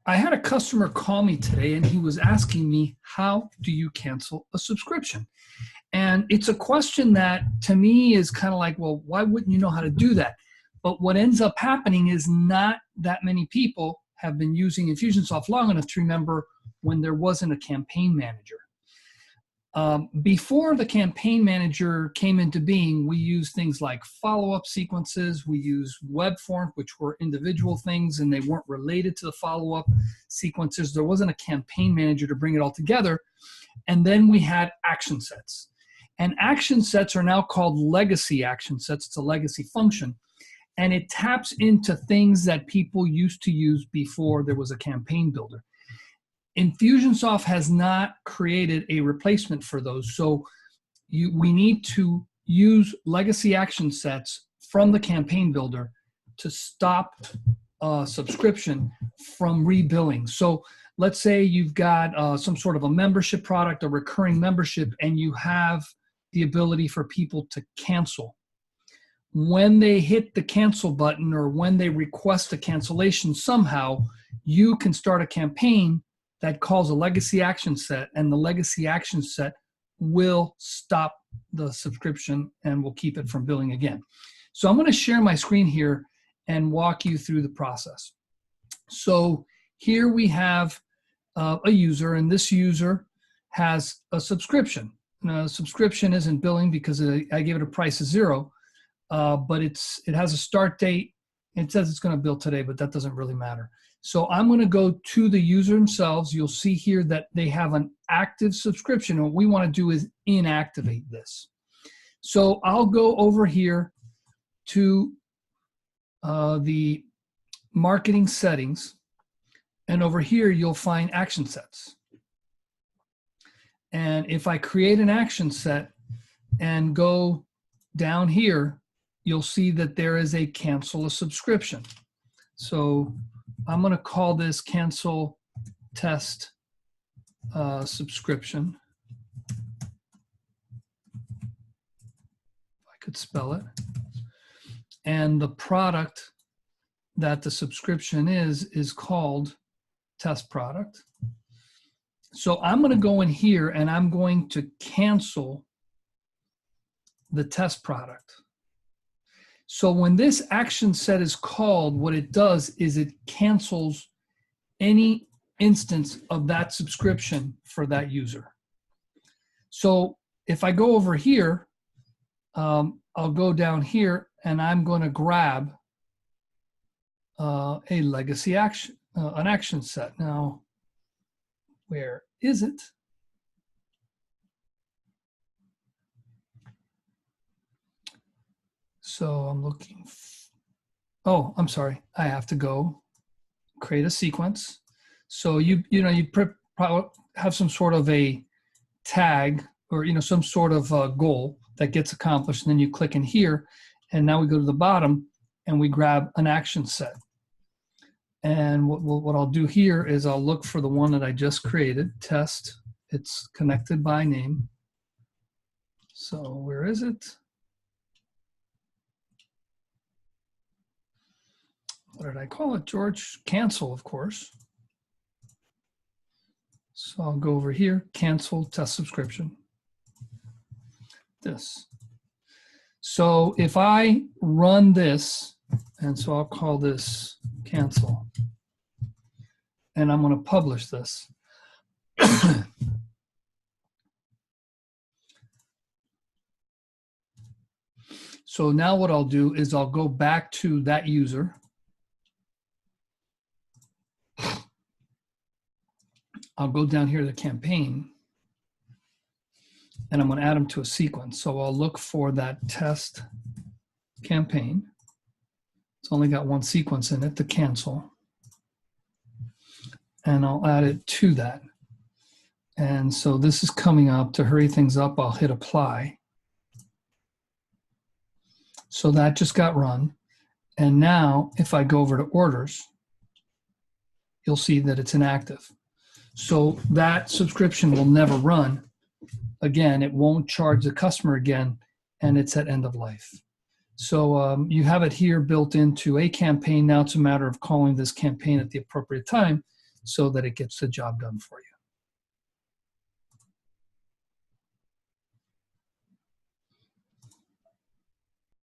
I had a customer call me today and he was asking me, how do you cancel a subscription? And it's a question that to me is kind of like, well, why wouldn't you know how to do that? But what ends up happening is not that many people have been using Infusionsoft long enough to remember when there wasn't a campaign manager. Before the campaign manager came into being, we used things like follow-up sequences. We used web forms, which were individual things, and they weren't related to the follow-up sequences. There wasn't a campaign manager to bring it all together. And then we had action sets. And action sets are now called legacy action sets. It's a legacy function. And it taps into things that people used to use before there was a campaign builder. Infusionsoft has not created a replacement for those. So we need to use legacy action sets from the campaign builder to stop subscription from rebilling. So let's say you've got some sort of a membership product, a recurring membership, and you have the ability for people to cancel. When they hit the cancel button or when they request a cancellation somehow, you can start a campaign that calls a legacy action set, and the legacy action set will stop the subscription and will keep it from billing again. So I'm going to share my screen here and walk you through the process. So here we have a user, and this user has a subscription. Now, the subscription isn't billing because I gave it a price of 0, but it has a start date. It says it's going to bill today, but that doesn't really matter. So I'm going to go to the user themselves. You'll see here that they have an active subscription. What we want to do is inactivate this. So I'll go over here to the marketing settings, and over here you'll find action sets. And if I create an action set and go down here, you'll see that there is a cancel a subscription. So I'm going to call this cancel test subscription. If I could spell it. And the product that the subscription is called test product. So I'm going to go in here and I'm going to cancel the test product. So when this action set is called, what it does is it cancels any instance of that subscription for that user. So if I go over here, I'll go down here and I'm going to grab a legacy action, an action set. Now, where is it? So I'm looking, oh, I'm sorry. I have to go create a sequence. So you probably have some sort of a tag or, some sort of goal that gets accomplished. And then you click in here and now we go to the bottom and we grab an action set. And what I'll do here is I'll look for the one that I just created, test. It's connected by name. So where is it? What did I call it, George? Cancel, of course. So I'll go over here, cancel test subscription. This. So if I run this, and so I'll call this cancel, and I'm going to publish this. So now what I'll do is I'll go back to that user. I'll go down here to the campaign, and I'm going to add them to a sequence. So I'll look for that test campaign. It's only got one sequence in it, the cancel. And I'll add it to that. And so this is coming up. To hurry things up, I'll hit apply. So that just got run. And now if I go over to orders, you'll see that it's inactive. So that subscription will never run again. It won't charge the customer again, and it's at end of life. So you have it here built into a campaign. Now it's a matter of calling this campaign at the appropriate time so that it gets the job done for you.